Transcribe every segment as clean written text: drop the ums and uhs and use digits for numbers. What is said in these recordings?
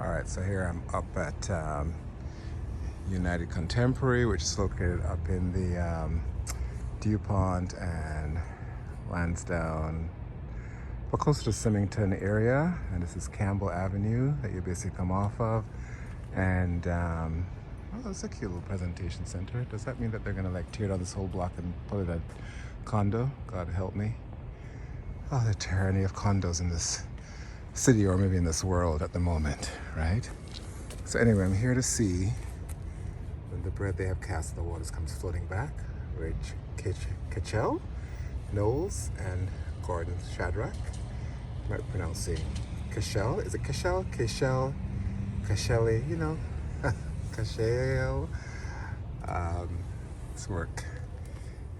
All right, so here I'm up at United Contemporary, which is located up in the DuPont and Lansdowne, but close to the Symington area. And this is Campbell Avenue that you basically come off of. And oh, it's a cute little presentation center. Does that mean that they're gonna like tear down this whole block and put it a condo? God help me. Oh, the tyranny of condos in this city, or maybe in this world at the moment, right? So anyway, I'm here to see when the bread they have cast in the waters comes floating back, which Kachelle, Knowles, and Gordon Shadrach might pronouncing Kachelle. Is it Kachelle? Kachelle, Kachelle, you know, Kachelle. It's work.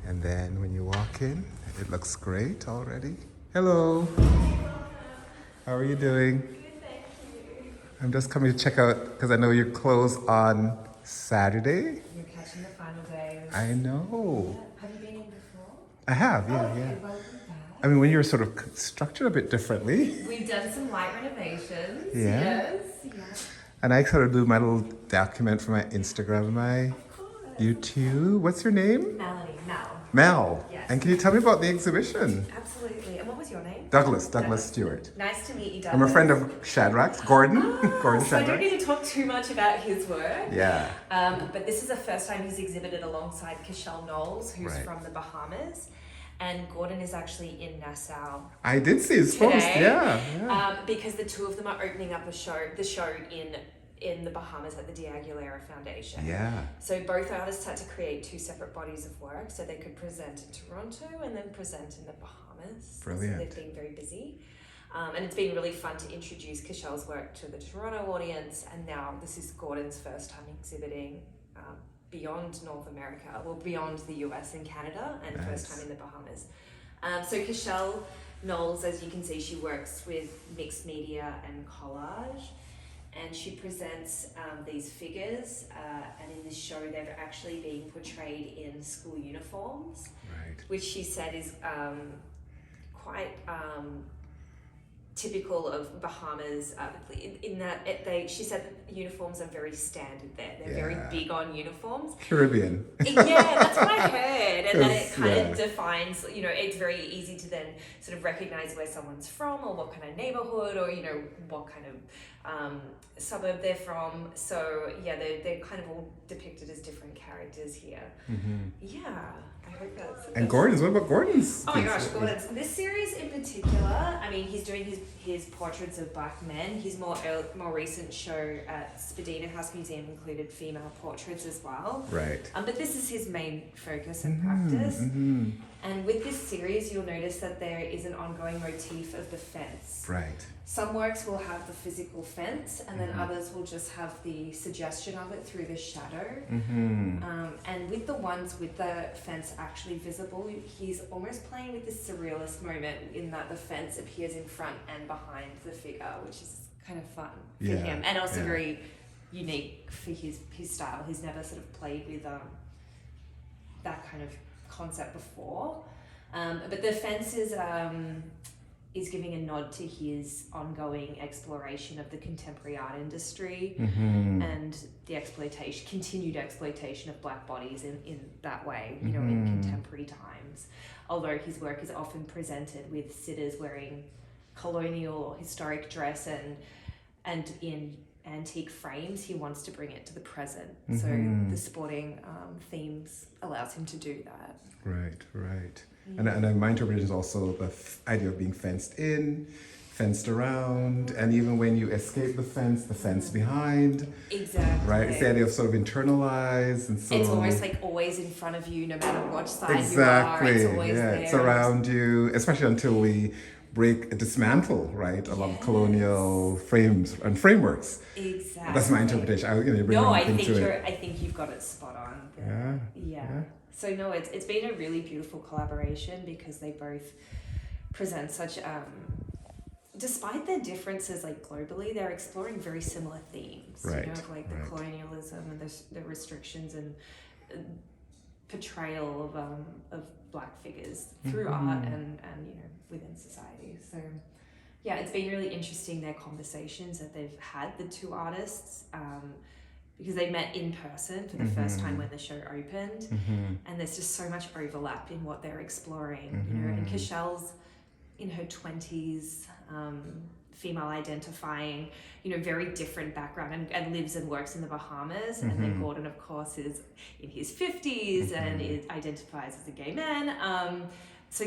And then when you walk in, it looks great already. Hello. How are you doing? Good, thank you. I'm just coming to check out because I know you're closed on Saturday. You're catching the final days. I know. Have you been in before? I have, yeah. Okay, welcome back. I mean, when you're sort of structured a bit differently. We've done some light renovations. Yeah. Yes. And I sort of do my little document for my Instagram, my Of course. YouTube. What's your name? Melanie, Mel. Mel. Yes. And can you tell me about the exhibition? Absolutely. And what was your name? Douglas Stewart. Nice to meet you, Douglas. I'm a friend of Shadrach's, Gordon. Gordon So I don't Shadrach. need to talk too much about his work. Yeah. But this is the first time he's exhibited alongside Kachelle Knowles, who's Right. from the Bahamas. And Gordon is actually in Nassau I did see his post. today. Yeah. Because the two of them are opening up the show in the Bahamas at the D'Aguilera Foundation. Yeah. So both artists had to create two separate bodies of work so they could present in Toronto and then present in the Bahamas. Brilliant. So they've been very busy. And it's been really fun to introduce Kachelle's work to the Toronto audience, and now this is Gordon's first time exhibiting beyond North America, well, beyond the US and Canada, and Nice. first time in the Bahamas. So Kachelle Knowles, as you can see, she works with mixed media and collage, and she presents these figures, and in this show they're actually being portrayed in school uniforms, Right. which she said is quite typical of Bahamas, in that she said uniforms are very standard there. They're very Yeah. big on uniforms. Caribbean. Yeah, that's what I heard. And then it kind Yeah. of defines, it's very easy to then sort of recognize where someone's from or what kind of neighborhood or, what kind of suburb they're from. So, yeah, they're kind of all depicted as different characters here. Mm-hmm. Yeah, I hope that's... And Gordon's, what about Gordon's? Oh my gosh, Gordon's. This series in particular, I mean, he's doing his portraits of black men. His more recent show at Spadina House Museum included female portraits as well. Right. But this is his main focus and practice. Mm-hmm. And with this series, you'll notice that there is an ongoing motif of the fence. Right. Some works will have the physical fence, and then others will just have the suggestion of it through the shadow. Mm-hmm. And with the ones with the fence actually visible, he's almost playing with this surrealist moment in that the fence appears in front and behind the figure, which is kind of fun for Yeah, him, and also yeah. very unique for his style. He's never sort of played with that kind of concept before. But the fence is giving a nod to his ongoing exploration of the contemporary art industry and the continued exploitation of black bodies in that way, in contemporary times. Although his work is often presented with sitters wearing colonial or historic dress and in antique frames, he wants to bring it to the present. So the sporting themes allows him to do that. Right. And my interpretation is also the idea of being fenced in, fenced around, and even when you escape the fence behind. Exactly. Right? It's the idea of sort of internalized, and so it's almost like always in front of you, no matter what side exactly. you are. It's always there. It's around you, especially until we dismantle, right, a lot of colonial frames and frameworks. Exactly. That's my interpretation. I think you've got it spot on. Yeah. So no, it's been a really beautiful collaboration because they both present such despite their differences, like globally, they're exploring very similar themes. Right. Like the colonialism and the restrictions and portrayal of black figures through art and within society. So Yeah, it's been really interesting, their conversations that they've had, the two artists, because they met in person for the first time when the show opened, and there's just so much overlap in what they're exploring, you know. And Kachelle's in her 20s, female identifying, you know, very different background, and lives and works in the Bahamas. And then Gordon, of course, is in his 50s and identifies as a gay man. So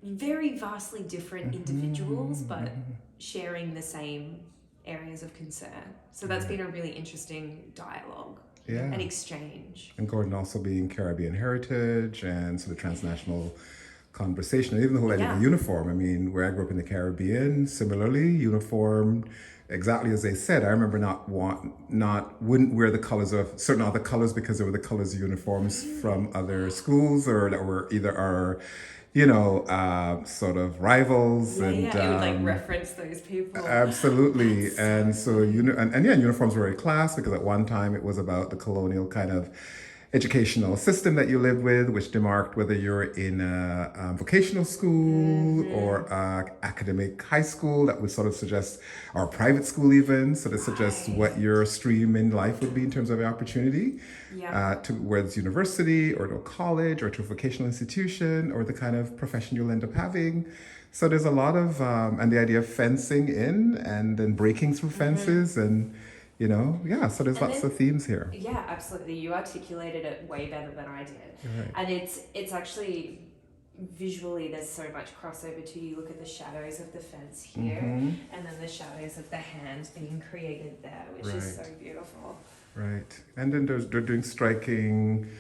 very vastly different individuals, but sharing the same areas of concern. So that's been a really interesting dialogue and exchange. And Gordon also being Caribbean heritage and sort of transnational conversation, and even the whole idea of a uniform. I mean, where I grew up in the Caribbean, similarly, uniformed exactly as they said. I remember wouldn't wear the colors of certain other colors because they were the colors of uniforms from other schools, or that were either our, you know, sort of rivals. Yeah, and it would like reference those people. Absolutely. And so, uniforms were very class, because at one time it was about the colonial kind of educational system that you lived with, which demarked whether you're in a vocational school or a academic high school, that would sort of suggest, or a private school even, sort of suggests what your stream in life would be in terms of the opportunity, to whether it's university or to a college or to a vocational institution or the kind of profession you'll end up having. So there's a lot of, and the idea of fencing in and then breaking through fences, and you know, so there's lots of themes here. Yeah, absolutely. You articulated it way better than I did. Right. And it's actually, visually, there's so much crossover too. You look at the shadows of the fence here, and then the shadows of the hands being created there, which is so beautiful. Right. And then they're doing striking,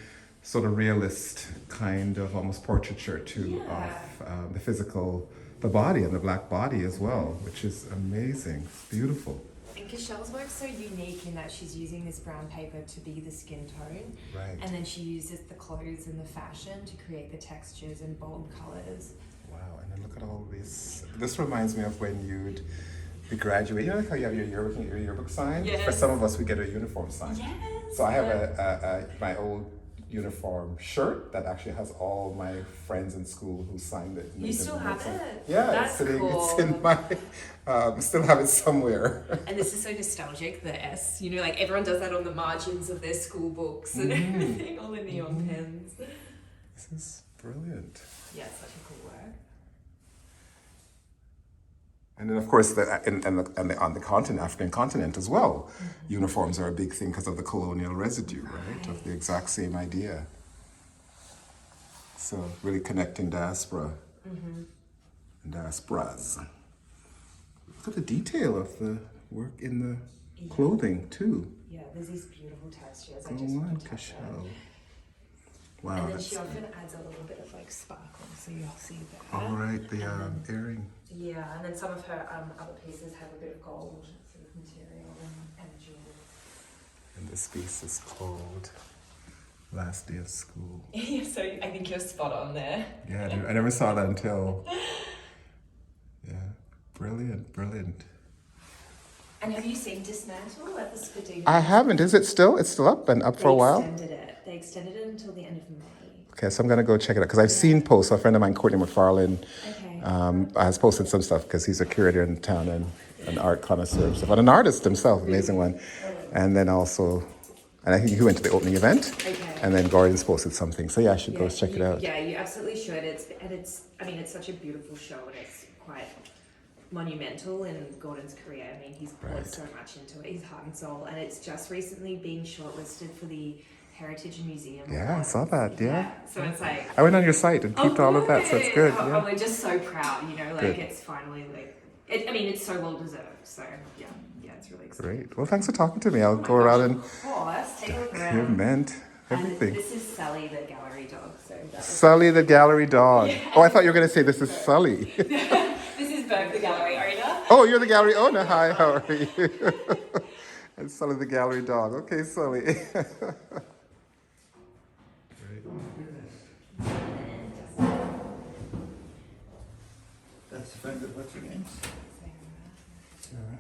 sort of realist kind of almost portraiture too of the physical, the body, and the black body as well, which is amazing. It's beautiful. And Kachelle's work's so unique in that she's using this brown paper to be the skin tone. Right. And then she uses the clothes and the fashion to create the textures and bold colours. Wow, and then look at all this. This reminds me of when you'd be graduating. You know, like how you have your yearbook sign? Yes. For some of us, we get a uniform sign. Yes. So I have my old uniform shirt that actually has all my friends in school who signed it. You still have it? Yeah, That's cool. It's in my, still have it somewhere. And this is so nostalgic, the S. You know, like everyone does that on the margins of their school books and everything, all the neon pens. This is brilliant. Yeah, it's such a cool work. And then, of course, on the continent, African continent as well, uniforms are a big thing because of the colonial residue, right? Of the exact same idea. So really connecting diaspora and diasporas. Look at the detail of the work in the clothing too. Yeah, there's these beautiful textures. Go on, Kachelle. Wow. And then she often adds a little bit of like sparkle, so you'll see that. All right, the earring. Yeah, and then some of her other pieces have a bit of gold sort of material and jewels. And this piece is called Last Day of School. Yeah, so I think you're spot on there. Yeah, I never saw that until. Yeah, brilliant, brilliant. And have you seen Dismantle at the Spadina? I haven't. Is it still? It's still up and up for a while? They extended it until the end of May. Okay, so I'm going to go check it out because I've seen posts. A friend of mine, Courtney McFarlane, has posted some stuff because he's a curator in town and an art connoisseur and stuff, and an artist himself, amazing one. And then also, and I think he went to the opening event, and then Gordon's posted something. So yeah, I should go check it out. Yeah, you absolutely should. It's such a beautiful show, and it's quite monumental in Gordon's career. I mean, he's poured so much into it, his heart and soul, and it's just recently been shortlisted for the Heritage Museum. Yeah, I saw that, yeah. So it's like... I went on your site and peeped all of that, so it's good. Oh, we're just so proud, you know, like it's finally like... it's so well deserved, so yeah, it's really exciting. Great. Well, thanks for talking to me. I'll go around and... Of course, take a look around. You meant everything. And this is Sally, the gallery dog. So Sully, the gallery dog. Yeah. Oh, I thought you were going to say this is Sully. This is Berg, the gallery owner. Oh, you're the gallery owner. Hi, how are you? And Sully, the gallery dog. Okay, Sully. That's the friend that what's her name? Sarah.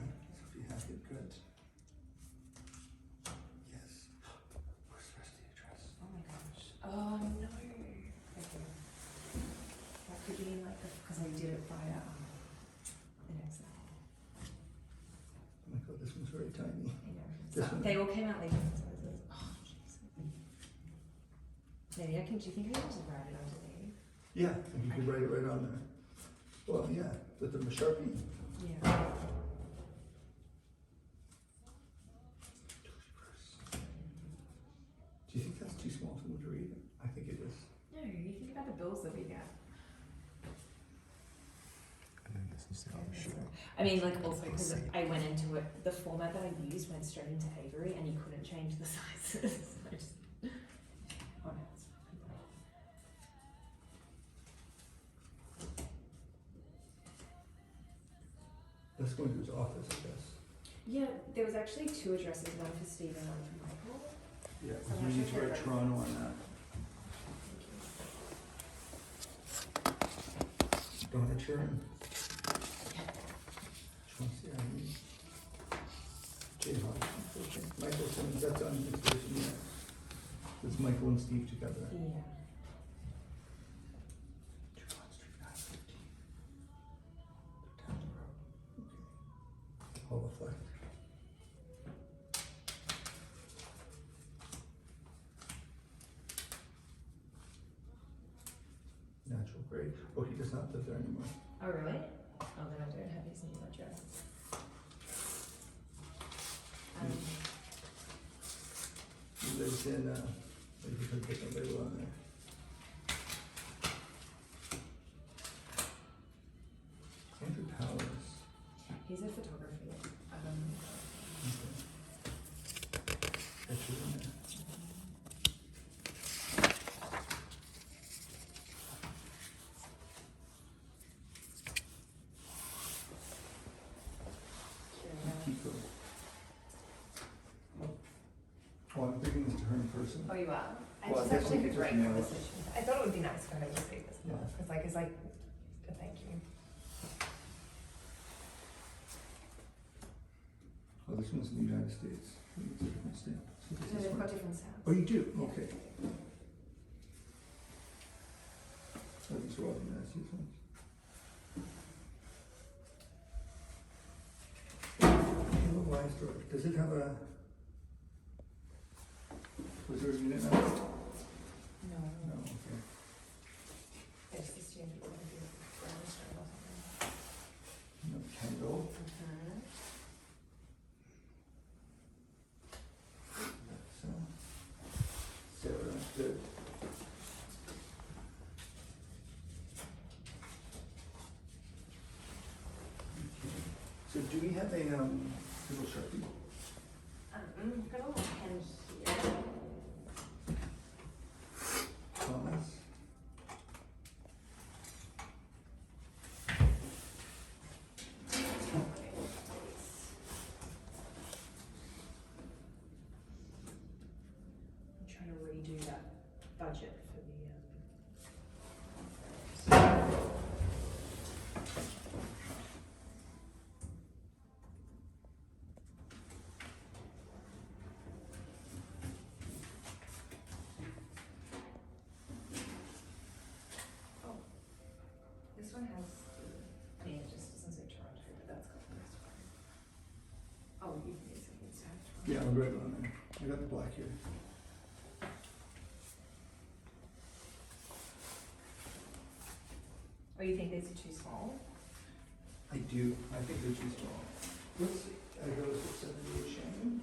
If you have it, good. Yes. Where's the rest of the address? Oh my gosh. Oh no. Okay. That could be like because I did it via the next level. This one? They all came out like different sizes. Oh, jeez. Maybe I can. Do you think I can just write it underneath? Yeah, and you can write it right on there. Well, yeah, with the Sharpie. Yeah. Do you think that's too small for them to read? I think it is. No, you think about the bills that we get. And then this is the other shoe. I mean, like also because I went into it, the format that I used went straight into Avery, and you couldn't change the sizes. I just, oh no, it's fine. Let's go into his office, I guess. Yeah, there was actually 2 addresses, one for Steve and one for Michael. Yeah, So we I'm need to sure write they're- Toronto on that. Donna Turin. Chauncey Avenue. Jay Hodgson. Michael Simmons, that's on the station, yeah. It's Michael and Steve together. Yeah. Tremont Street, 915. Town Road. Okay. Hall of Flight. Natural grade. Oh, he does not live there anymore. Oh really? Oh, then I don't have his new address. He lives in, maybe you can put a label on there. Andrew Powers. He's a photography. Okay. That's you in there. Kiko. Oh, I'm bringing this to her in person. Oh, you are? I Well, just I guess actually we could could write just mail it. conversation. I thought it would be nice for her to see this. Yeah. It's like a thank you. Oh, this one's in the United States. It's a different stamp. So this No, is they've one. got different sounds. Oh, you do? Okay. Oh, these are all the United States ones. Hello, Wise Door. Does it have a? Was there a unit number? No, No, okay. it's the standard one if you're brown stone or something. No, Kendall. So, Sarah, good. So do we have a, little Sharpie? I've got a little pen here. Thomas? I'm trying to redo that budget for the, oh, this one has, I mean, it just doesn't say Toronto, but that's got the next one. Oh, you can use it instead. Yeah, I'm right on there. I got the black here. Oh, you think these are too small? I do. I think they're too small. Let's see. I go to 78 Shannon.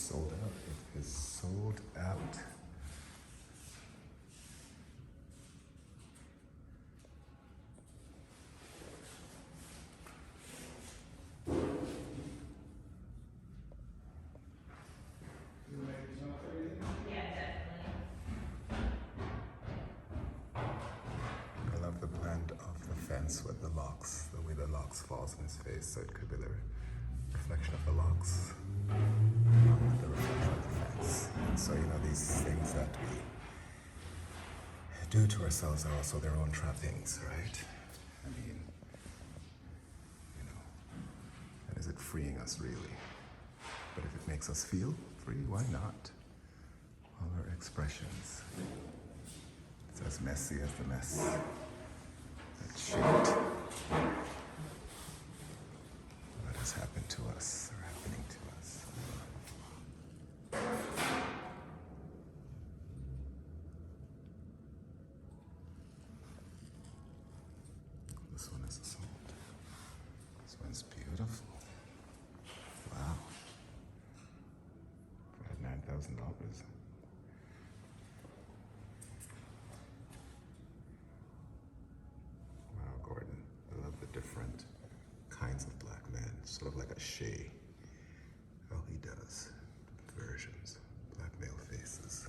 sold out. It is sold out. I love the blend of the fence with the locks, the way the locks falls in his face, so it could be the reflection of the locks along with the reflection of the fence. And so, these things that we do to ourselves are also their own trappings, right? I mean, and is it freeing us really? But if it makes us feel free, why not? All our expressions. It's as messy as the mess that shaped what has happened to us or happening to us. This one is sold. This one's beautiful. Wow. For $9,000. Wow, Gordon. I love the different kinds of black men. Sort of like a shade. How he does. Versions. Black male faces.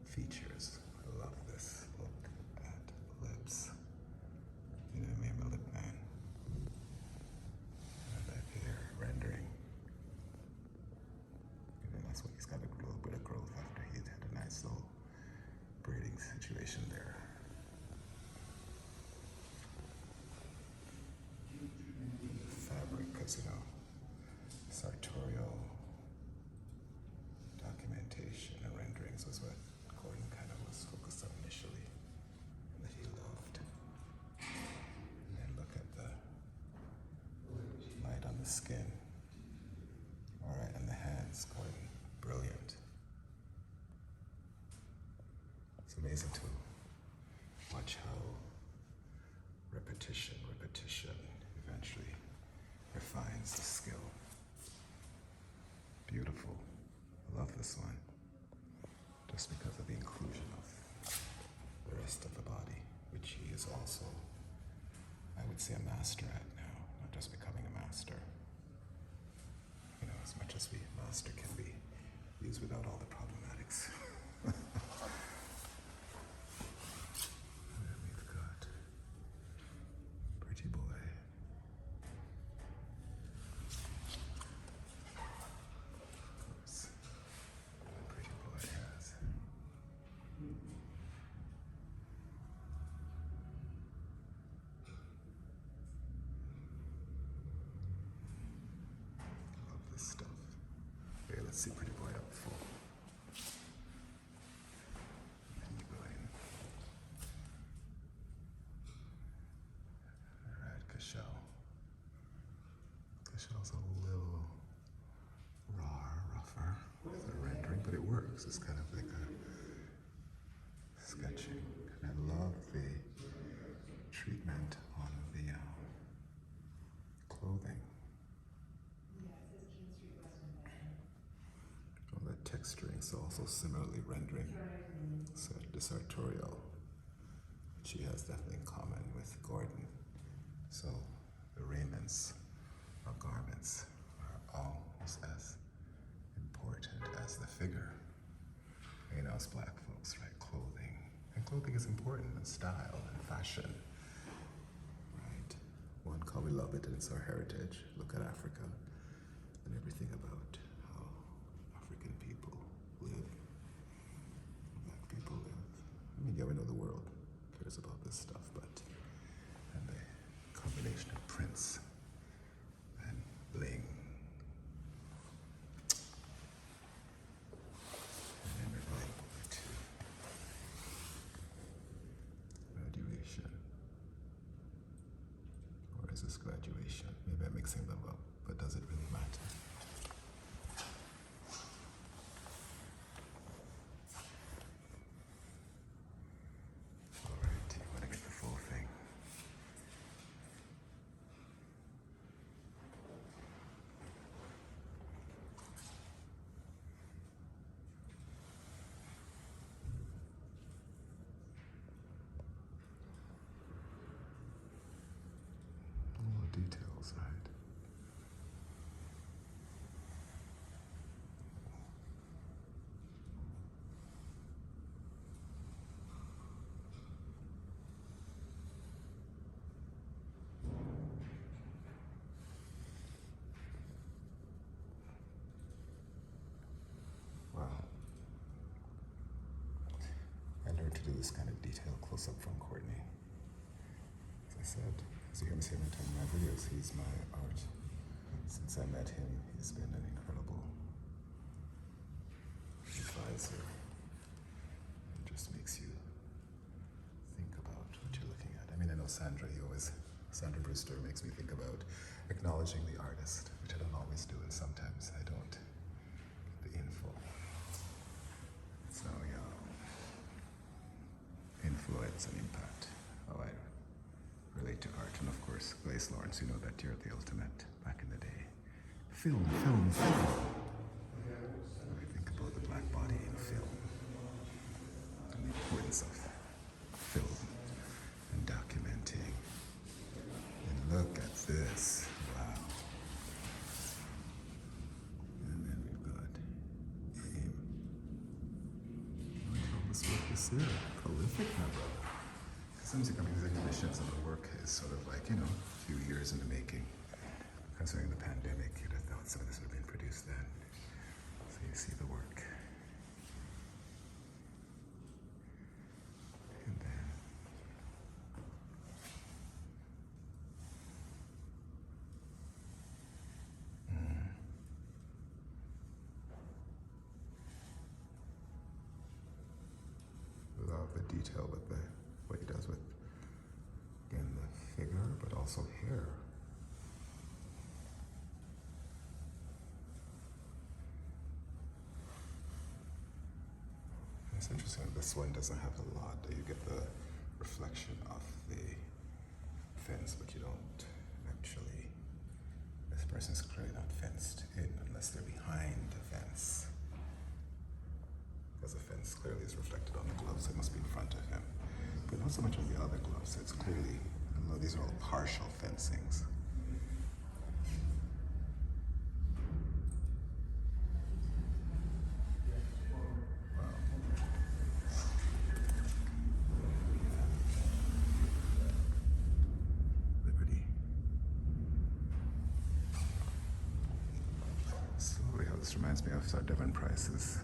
Features. I love this. Look at lips. I'm a lip man. And that hair rendering. That's when he's got a little bit of growth after he'd had a nice little braiding situation there. Fabric, because sartorial documentation and renderings was what Gordon kind of was focused on initially, and that he loved. And then look at the light on the skin. All right, and the hands, Gordon, brilliant. It's amazing to watch how repetition eventually refines the skill. Beautiful. I love this one. Just because of the inclusion of the rest of the body, which he is also, I would say, a master at now, not just becoming a master. As much as we master can be used without all the problematics. And then we've got Pretty Boy. Of course, Pretty Boy has. Love this stuff. Okay, let's see Pretty Boy up full. And you go in. Alright, Kachelle. Kachelle's a little rougher with the rendering, but it works. It's kind of like a sketching. And I love the treatment on the clothing. On the texturing, so also similarly rendering the sartorial, which he has definitely in common with Gordon. So the raiments or garments are almost as important as the figure. Us black folks, right? Clothing. And clothing is important, and style and fashion. Right? One, call we love it, and it's our heritage. Look at Africa and everything about how African people live, black people live. I mean, yeah, we know the world cares about this stuff, and the combination of prints and bling and then we're going over to graduation. Or is this graduation? Maybe I'm mixing them up, but does it really matter? Alright, you want to get the full thing. this kind of detail close up from Courtney. As I said, as you hear me say many times in my videos, he's my art. Since I met him, he's been an incredible advisor. It just makes you think about what you're looking at. I mean, I know Sandra Brewster makes me think about acknowledging the artist, which I don't always do, and sometimes I don't get the info. So, yeah, influence and impact, how I relate to art. And of course, Grace Lawrence, you know that you're the ultimate back in the day. Film. When I think about the black body in film and the importance of film and documenting. And look at this. Wow. And then we've got AIM. Help us with this here. Prolific, my brother. Sometimes you come into exhibitions and the work is sort of like, a few years in the making. Considering the pandemic, you'd have thought some of this would have been produced then. So you see the work. And then love the detail with what he does with, again, the figure, but also hair. It's interesting, this one doesn't have a lot. You get the reflection of the fence, but you don't actually, this person's clearly not fenced in unless they're behind the fence. Because the fence clearly is reflected on the gloves, so it must be in front of him. But not so much on the other gloves, so it's clearly, although these are all partial fencings. This reminds me of Sir Devon Price's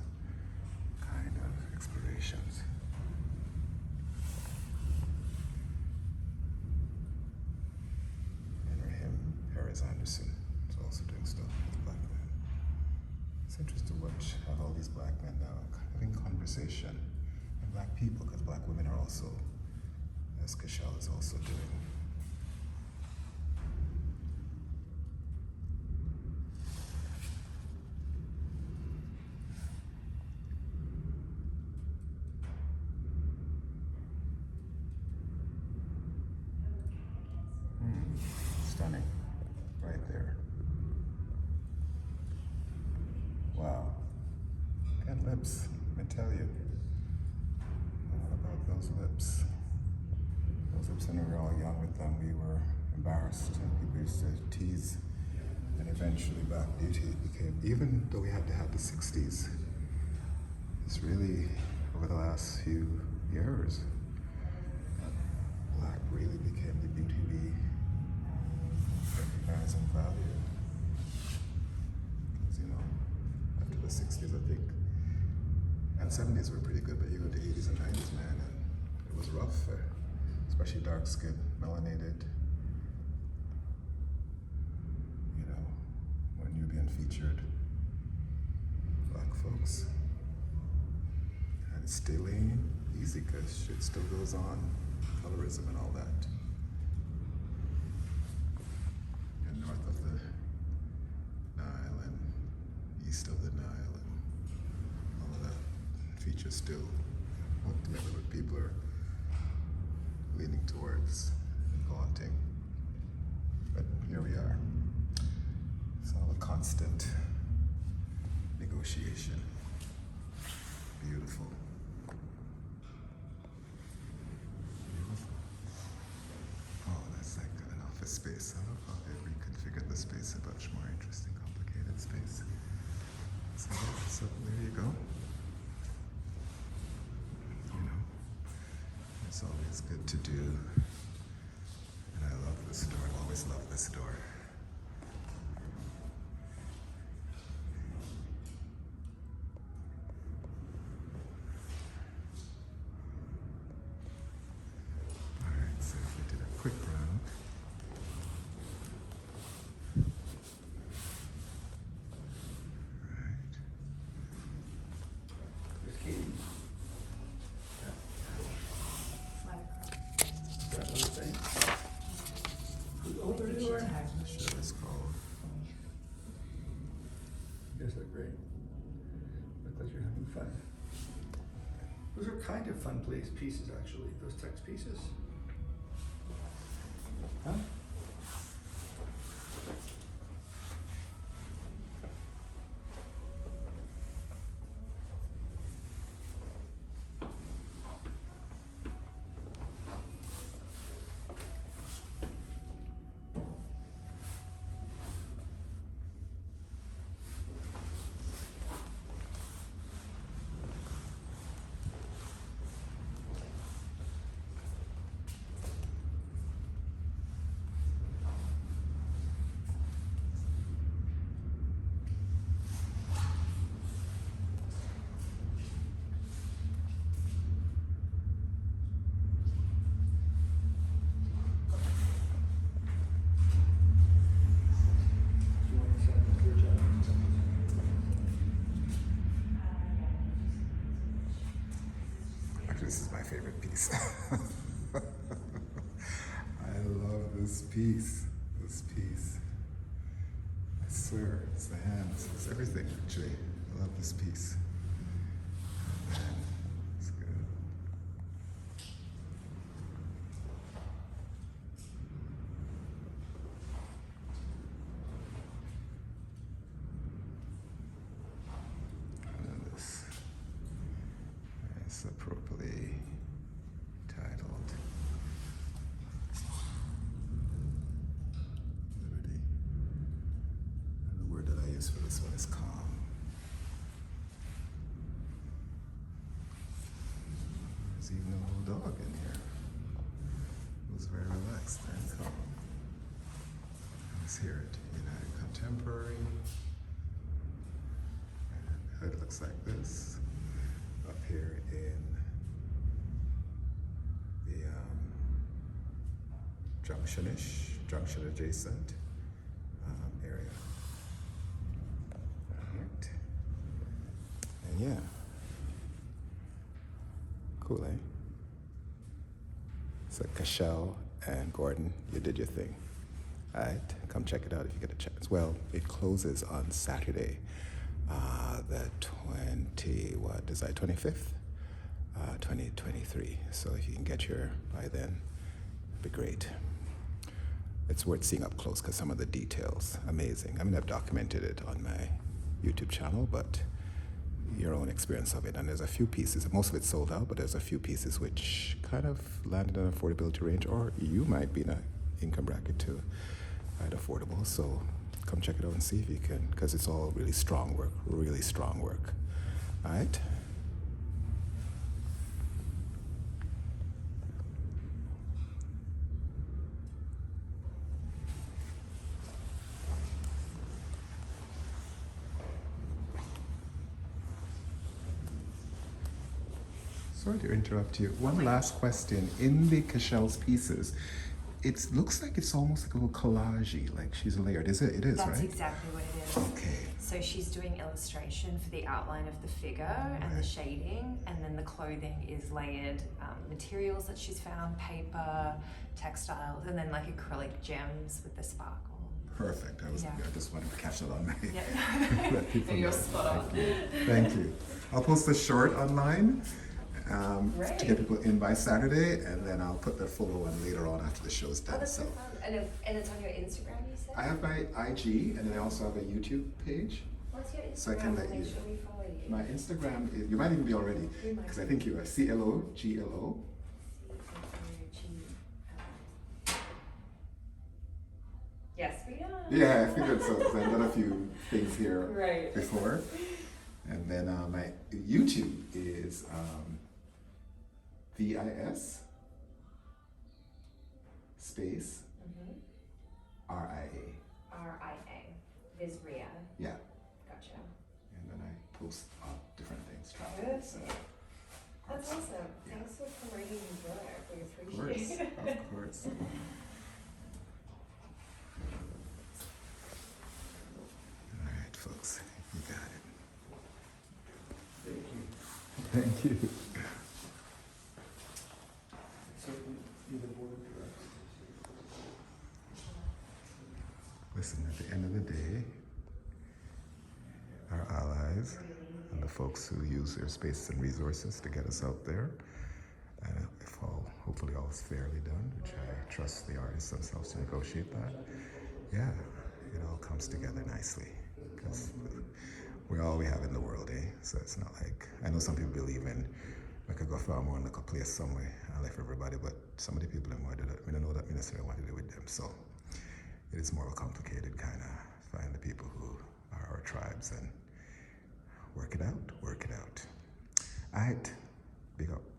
kind of explorations. And Harris Anderson is also doing stuff with black men. It's interesting to watch how all these black men now having conversation, and black people, because black women are also, as Kachelle is also doing. Stunning, right there. Wow. And lips, let me tell you. What about those lips? Those lips, when we were all young with them, we were embarrassed. People used to tease. And eventually Black Beauty became, even though we had to have the 60s, it's really over the last few years, black really became the beauty we recognize and value. Because, after the 60s, I think, and 70s were pretty good, but you go to 80s and 90s, man, and it was rough, especially dark skin, melanated. When you're being featured, black folks. And it still ain't easy, because shit still goes on, colorism and all that. North of the Nile and east of the Nile and all of that features still ultimately what people are leaning towards and wanting. But here we are. It's all a constant negotiation. Beautiful. Oh, that's like an office space. I love how they reconfigured the space, a much more interesting, complicated space. So there you go. It's always good to do. And I love this door. I've always loved this door. place pieces actually, those text pieces. Huh? Do you want to send it to your job? Actually, this is my favorite piece. I love this piece. This piece. I swear, it's the hands. It's everything, actually. I love this piece. Man, it's good. And then this is appropriately titled Liberty. And the word that I use for this one is calm. There's even a little dog in here. Who's very relaxed and calm. Let's hear it. United Contemporary. And it looks like this. Up here in the junction adjacent area. Alright. And yeah. Cool, eh? So Kachelle and Gordon, you did your thing. Alright, come check it out if you get a chance. Well, it closes on Saturday, the 25th, 2023. So if you can get here by then, it'd be great. It's worth seeing up close because some of the details, amazing. I mean, I've documented it on my YouTube channel, but your own experience of it. And there's a few pieces, most of it's sold out, but there's a few pieces which kind of landed in an affordability range, or you might be in an income bracket too, right, affordable. So come check it out and see if you can, because it's all really strong work, really strong work. All right? Sorry to interrupt you. One last question. In the Kachelle's pieces, it looks like it's almost like a little collage-y, like she's layered. Is it? It is, That's right? exactly what it is. Okay. So she's doing illustration for the outline of the figure and the Right. shading, and then the clothing is layered materials that she's found, paper, textiles, and then like acrylic gems with the sparkle. Perfect. I Yeah. just wanted to catch that on my. Yeah. Let people You're know. spot on. Thank you. Thank you. I'll post the short online Great. to get people in by Saturday, and then I'll put the fuller one later on after the show's Oh, done. that's So so fun. And it's on your Instagram, you said? I have my IG, and then I also have a YouTube page. What's your Instagram? So I can let We'll make you- sure we follow you. My Instagram is, you might even be already, We might because I be. think you are CLOGLO. Yes, we are. Yeah, I figured so, because I've done a few things here Right. before. And then my YouTube is VIS space Mhm. RIA. RIA. Visria. Yeah. Gotcha. And then I post different things, travel. Good. So, That's awesome. Yeah. Thanks for promoting your work. We of appreciate course, it. of course. All right, folks, you got it. Thank you. Thank you. So you're the board of directors. Listen, at the end of the day, our allies and the folks who use their spaces and resources to get us out there was fairly done, which I trust the artists themselves to negotiate that. Yeah, it all comes together nicely because we're all we have in the world, eh? So it's not like, I know some people believe in, I could go farm or look a place somewhere and left everybody, but some of the people in want to do that. I don't know that necessarily want to do with them. So it is more of a complicated kind of find the people who are our tribes and work it out, work it out. All right, big up.